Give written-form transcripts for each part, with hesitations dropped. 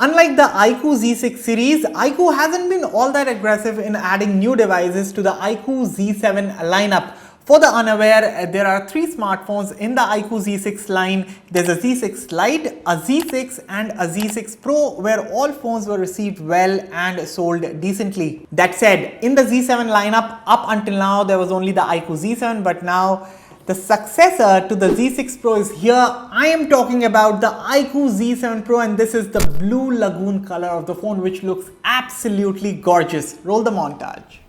Unlike the iQOO Z6 series, iQOO hasn't been all that aggressive in adding new devices to the iQOO Z7 lineup. For the unaware, there are three smartphones in the iQOO Z6 line. There's a Z6 Lite, a Z6 and a Z6 Pro, where all phones were received well and sold decently. That said, in the Z7 lineup, up until now, there was only the iQOO Z7, but now the successor to the Z6 Pro is here. I am talking about the iQOO Z7 Pro, and this is the blue lagoon color of the phone, which looks absolutely gorgeous. Roll the montage.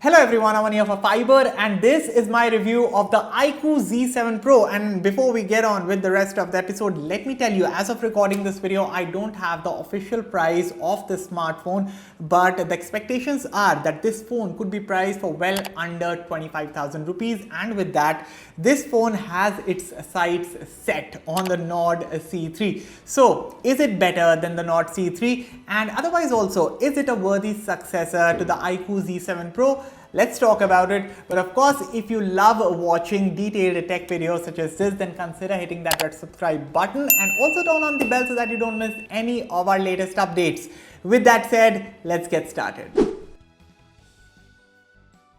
Hello everyone, I'm here for Fiiber, and this is my review of the iQOO Z7 Pro. And before we get on with the rest of the episode, let me tell you, as of recording this video, I don't have the official price of this smartphone, but the expectations are that this phone could be priced for well under 25,000 rupees. And with that, this phone has its sights set on the Nord CE3. So is it better than the Nord CE3? And otherwise also, is it a worthy successor to the iQOO Z7 Pro? Let's talk about it. But of course, if you love watching detailed tech videos such as this, then consider hitting that red subscribe button and also turn on the bell so that you don't miss any of our latest updates. With that said, let's get started.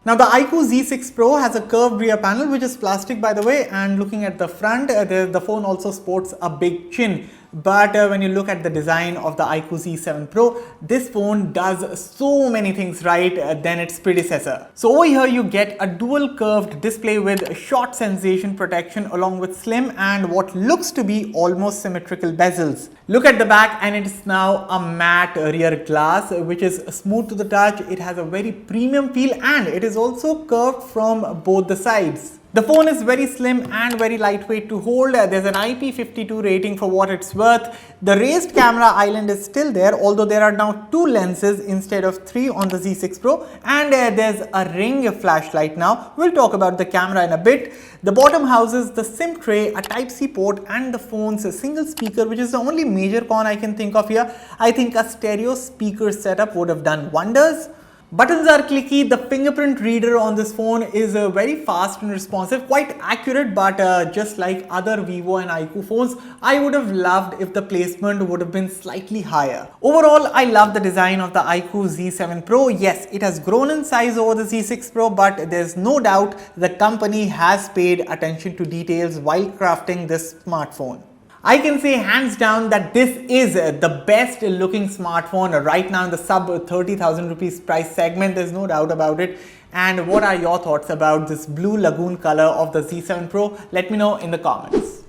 Now the iQOO Z6 Pro has a curved rear panel, which is plastic by the way, and looking at the front, the phone also sports a big chin. But when you look at the design of the iQOO Z7 Pro, this phone does so many things right than its predecessor. So over here you get a dual curved display with short sensation protection along with slim and what looks to be almost symmetrical bezels. Look at the back and it's now a matte rear glass which is smooth to the touch. It has a very premium feel and it is also curved from both the sides. The phone is very slim and very lightweight to hold. There's an IP52 rating for what it's worth. The raised camera island is still there, although there are now two lenses instead of three on the Z6 Pro, and there's a ring flashlight now. We'll talk about the camera in a bit. The bottom houses the SIM tray, a Type-C port, and the phone's single speaker, which is the only major con I can think of here. I think a stereo speaker setup would have done wonders. Buttons are clicky. The fingerprint reader on this phone is very fast and responsive, quite accurate, but just like other Vivo and iQOO phones, I would have loved if the placement would have been slightly higher. Overall, I love the design of the iQOO Z7 Pro. Yes, it has grown in size over the Z6 Pro, but there's no doubt the company has paid attention to details while crafting this smartphone. I can say hands down that this is the best looking smartphone right now in the sub 30,000 rupees price segment. There's no doubt about it. And what are your thoughts about this blue lagoon color of the Z7 Pro? Let me know in the comments.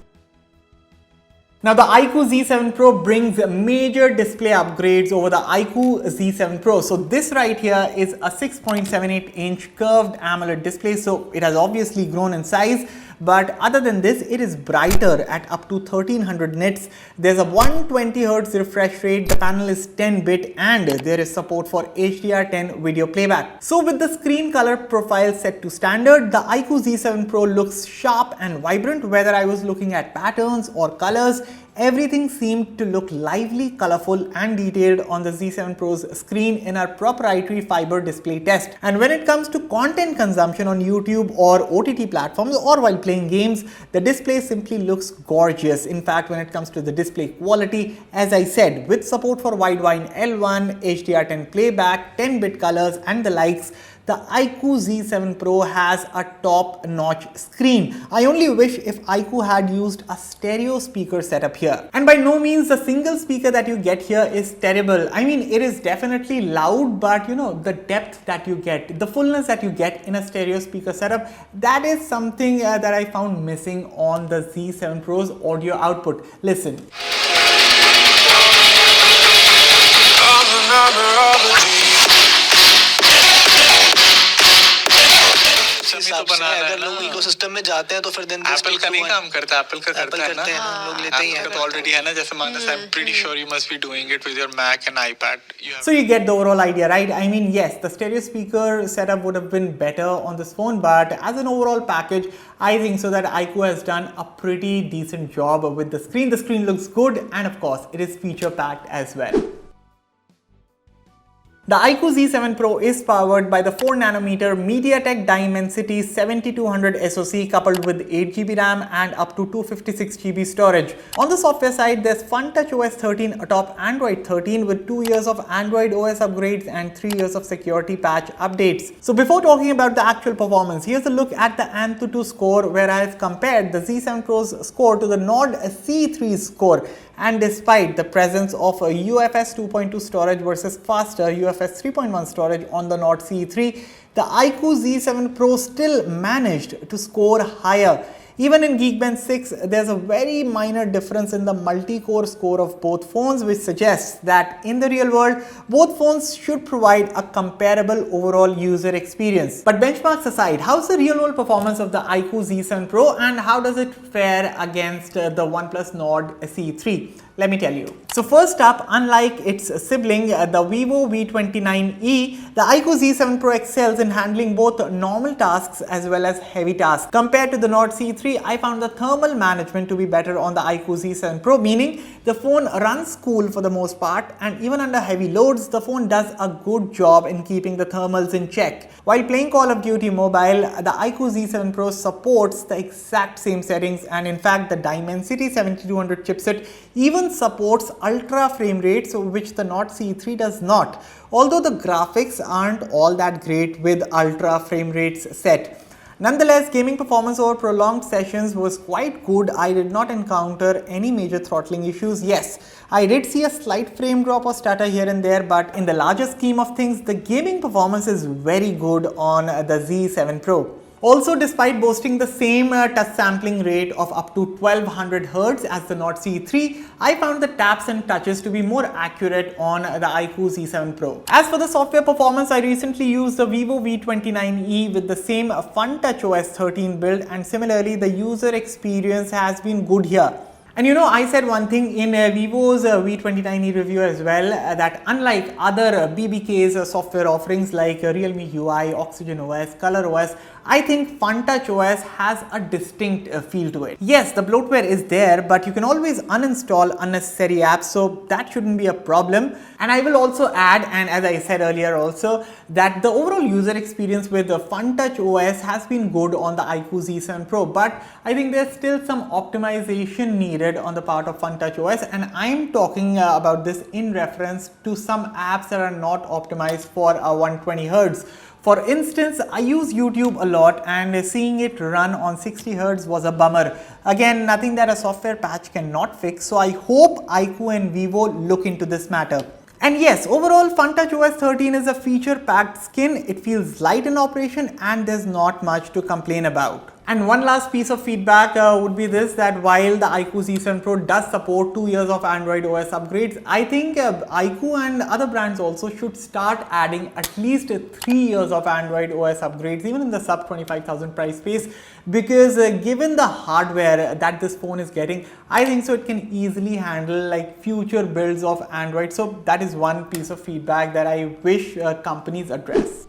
Now the iQOO Z7 Pro brings major display upgrades over the iQOO Z7 Pro. So this right here is a 6.78 inch curved AMOLED display. So it has obviously grown in size. But other than this, it is brighter at up to 1300 nits. There's a 120Hz refresh rate, the panel is 10-bit and there is support for HDR10 video playback. So with the screen color profile set to standard, the iQOO Z7 Pro looks sharp and vibrant. Whether I was looking at patterns or colors, everything seemed to look lively, colorful and detailed on the Z7 Pro's screen in our proprietary Fiiber display test. And when it comes to content consumption on YouTube or OTT platforms or while playing games, the display simply looks gorgeous. In fact, when it comes to the display quality, as I said, with support for wideband L1, HDR10 playback, 10-bit colors and the likes, the iQOO Z7 Pro has a top-notch screen. I only wish if iQOO had used a stereo speaker setup here. And by no means the single speaker that you get here is terrible. I mean, it is definitely loud, but you know, the depth that you get, the fullness that you get in a stereo speaker setup, that is something that I found missing on the Z7 Pro's audio output. Listen. अगर लोग ecosystem में जाते हैं तो फिर दिन Apple का नहीं काम करता, एप्पल का करता है ना, हम लोग लेते ही हैं तो ऑलरेडी है ना, जैसे Manas I am pretty sure you must be doing it with your Mac and iPad. So you get the overall idea, right? I mean, yes, the stereo speaker setup would have been better on this phone, but as an overall package, I think so that iQOO has done a pretty decent job with the screen. The screen looks good and of course, it is feature packed as well. The iQOO Z7 Pro is powered by the 4nm MediaTek Dimensity 7200 SoC coupled with 8GB RAM and up to 256GB storage. On the software side, there's FunTouchOS 13 atop Android 13 with 2 years of Android OS upgrades and 3 years of security patch updates. So before talking about the actual performance, here's a look at the AnTuTu score where I have compared the Z7 Pro's score to the Nord CE score. And despite the presence of a UFS 2.2 storage versus faster UFS 3.1 storage on the Nord CE, the iQOO Z7 Pro still managed to score higher. Even in Geekbench 6, there's a very minor difference in the multi-core score of both phones, which suggests that in the real world, both phones should provide a comparable overall user experience. But benchmarks aside, how's the real-world performance of the iQOO Z7 Pro and how does it fare against the OnePlus Nord CE? Let me tell you. So first up, unlike its sibling, the Vivo V29e, the iQOO Z7 Pro excels in handling both normal tasks as well as heavy tasks. Compared to the Nord CE, I found the thermal management to be better on the iQOO Z7 Pro, meaning the phone runs cool for the most part, and even under heavy loads, the phone does a good job in keeping the thermals in check. While playing Call of Duty Mobile, the iQOO Z7 Pro supports the exact same settings, and in fact, the Dimensity 7200 chipset even supports ultra frame rates, which the Nord CE does not, although the graphics aren't all that great with ultra frame rates set. Nonetheless, gaming performance over prolonged sessions was quite good. I did not encounter any major throttling issues. Yes, I did see a slight frame drop or stutter here and there, but in the larger scheme of things, the gaming performance is very good on the Z7 Pro. Also, despite boasting the same touch sampling rate of up to 1200 Hz as the Nord CE, I found the taps and touches to be more accurate on the iQOO Z7 Pro. As for the software performance, I recently used the Vivo V29e with the same FunTouchOS 13 build, and similarly the user experience has been good here. And you know, I said one thing in Vivo's V29e review as well, that unlike other BBK's software offerings like Realme UI, Oxygen OS, Color OS, I think FunTouchOS has a distinct feel to it. Yes, the bloatware is there, but you can always uninstall unnecessary apps, so that shouldn't be a problem. And I will also add, and as I said earlier also, that the overall user experience with the FunTouchOS has been good on the iQOO Z7 Pro, but I think there's still some optimization needed on the part of FunTouchOS, and I'm talking about this in reference to some apps that are not optimized for 120 Hz. For instance, I use YouTube a lot, and seeing it run on 60 Hz was a bummer. Again, nothing that a software patch cannot fix, so I hope iQOO and Vivo look into this matter. And yes, overall FunTouchOS 13 is a feature-packed skin. It feels light in operation and there's not much to complain about. And one last piece of feedback would be this, that while the iQOO Z7 Pro does support 2 years of Android OS upgrades, I think iQOO and other brands also should start adding at least 3 years of Android OS upgrades, even in the sub 25,000 price space, because given the hardware that this phone is getting, I think so it can easily handle like future builds of Android. So that is one piece of feedback that I wish companies address.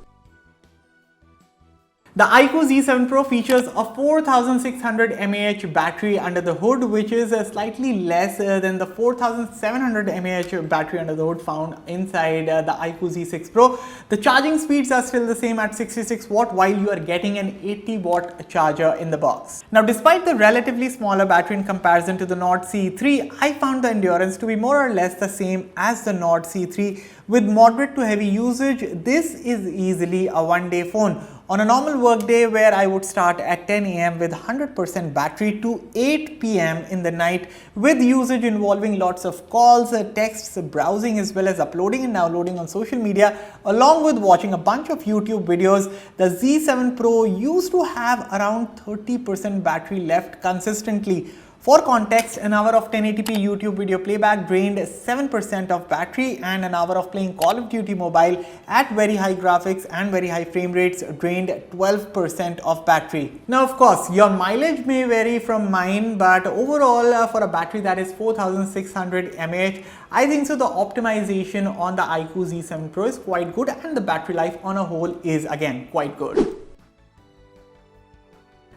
The iQOO Z7 Pro features a 4600 mAh battery under the hood, which is slightly less than the 4700 mAh battery under the hood found inside the iQOO Z6 Pro. The charging speeds are still the same at 66 watt, while you are getting an 80 watt charger in the box. Now, despite the relatively smaller battery in comparison to the Nord CE, I found the endurance to be more or less the same as the Nord CE. With moderate to heavy usage, this is easily a one-day phone. On a normal work day where I would start at 10 AM with 100% battery to 8 PM in the night, with usage involving lots of calls, texts, browsing, as well as uploading and downloading on social media, along with watching a bunch of YouTube videos, the Z7 Pro used to have around 30% battery left consistently. For context, an hour of 1080p YouTube video playback drained 7% of battery, and an hour of playing Call of Duty Mobile at very high graphics and very high frame rates drained 12% of battery. Now, of course, your mileage may vary from mine, but overall for a battery that is 4600 mAh, I think so the optimization on the iQOO Z7 Pro is quite good, and the battery life on a whole is again quite good.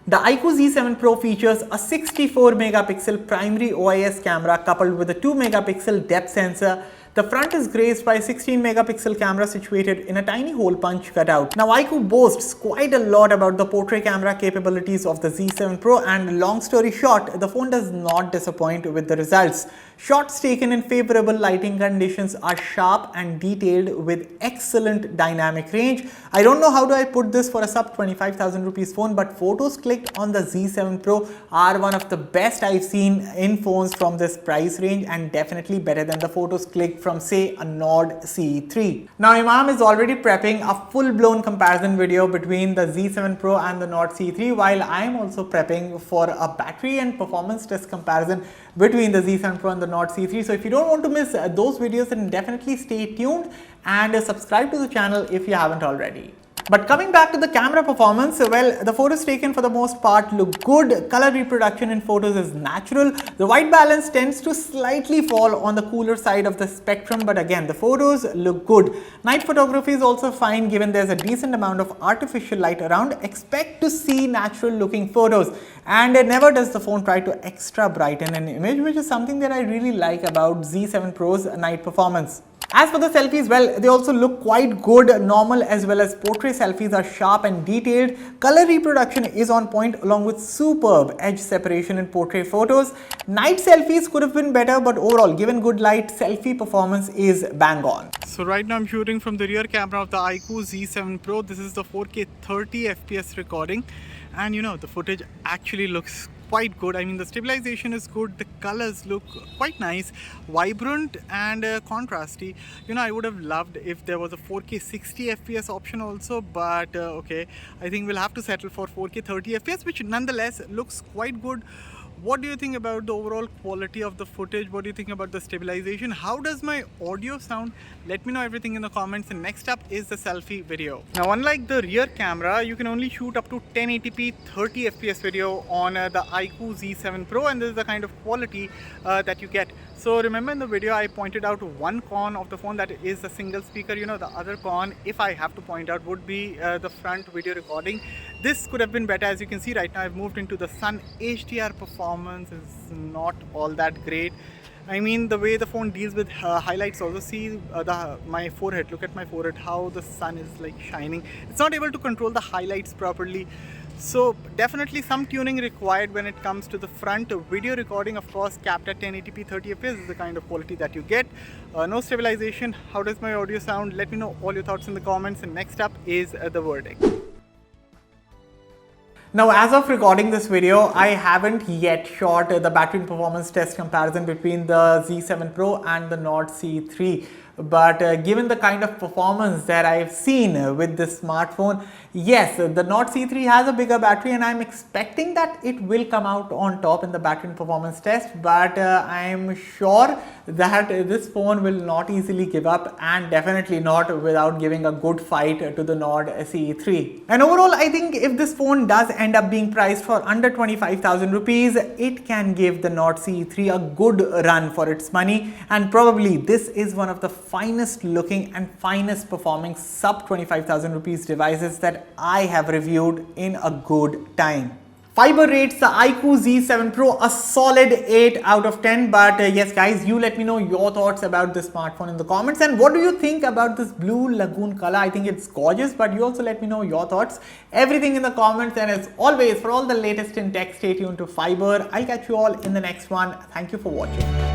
The iQOO Z7 Pro features a 64 megapixel primary OIS camera coupled with a 2 megapixel depth sensor. The front is graced by a 16 megapixel camera situated in a tiny hole punch cutout. Now iQOO boasts quite a lot about the portrait camera capabilities of the Z7 Pro, and long story short, the phone does not disappoint with the results. Shots taken in favorable lighting conditions are sharp and detailed with excellent dynamic range. I don't know how do I put this for a sub 25,000 rupees phone, but photos clicked on the Z7 Pro are one of the best I've seen in phones from this price range, and definitely better than the photos clicked from say a Nord CE3. Now Imam is already prepping a full-blown comparison video between the Z7 Pro and the Nord CE3, while I am also prepping for a battery and performance test comparison between the Z7 Pro and the Nord CE3. So if you don't want to miss those videos, then definitely stay tuned and subscribe to the channel if you haven't already. But coming back to the camera performance, well, the photos taken for the most part look good. Color reproduction in photos is natural. The white balance tends to slightly fall on the cooler side of the spectrum, but again, the photos look good. Night photography is also fine given there's a decent amount of artificial light around. Expect to see natural looking photos, and never does the phone try to extra brighten an image, which is something that I really like about Z7 Pro's night performance. As for the selfies, well, they also look quite good. Normal as well as portrait selfies are sharp and detailed. Color reproduction is on point along with superb edge separation in portrait photos. Night selfies could have been better, but overall, given good light, selfie performance is bang on. So right now I'm shooting from the rear camera of the iQOO Z7 Pro. This is the 4K 30 FPS recording, and you know, the footage actually looks quite good. I mean, the stabilization is good, the colors look quite nice, vibrant and contrasty. You know, I would have loved if there was a 4K 60 FPS option also, but okay, I think we'll have to settle for 4K 30 FPS, which nonetheless looks quite good. What do you think about the overall quality of the footage? What do you think about the stabilization? How does my audio sound? Let me know everything in the comments. And next up is the selfie video. Now, unlike the rear camera, you can only shoot up to 1080p 30 FPS video on the iQOO Z7 Pro, and this is the kind of quality that you get. So remember in the video I pointed out one con of the phone, that is the single speaker. You know, the other con, if I have to point out, would be the front video recording. This could have been better. As you can see right now, I've moved into the sun. HDR performance is not all that great. I mean, the way the phone deals with highlights also, see my forehead, look at my forehead, how the sun is like shining. It's not able to control the highlights properly. So definitely some tuning required when it comes to the front video recording. Of course, capped at 1080p 30 fps is the kind of quality that you get. No stabilization. How does my audio sound? Let me know all your thoughts in the comments, and next up is the verdict. Now, as of recording this video, I haven't yet shot the battery performance test comparison between the Z7 Pro and the Nord CE3. But given the kind of performance that I've seen with this smartphone, yes, the Nord CE3 has a bigger battery, and I'm expecting that it will come out on top in the battery performance test. But I'm sure that this phone will not easily give up, and definitely not without giving a good fight to the Nord CE3. And overall, I think if this phone does end up being priced for under 25,000 rupees, it can give the Nord CE3 a good run for its money, and probably this is one of the finest looking and finest performing sub 25,000 rupees devices that I have reviewed in a good time. Fiiber rates the iQOO Z7 Pro a solid 8 out of 10. But yes guys, you let me know your thoughts about this smartphone in the comments, and what do you think about this blue lagoon color? I think it's gorgeous, but you also let me know your thoughts. Everything in the comments, and as always, for all the latest in tech, stay tuned to Fiiber. I'll catch you all in the next one. Thank you for watching.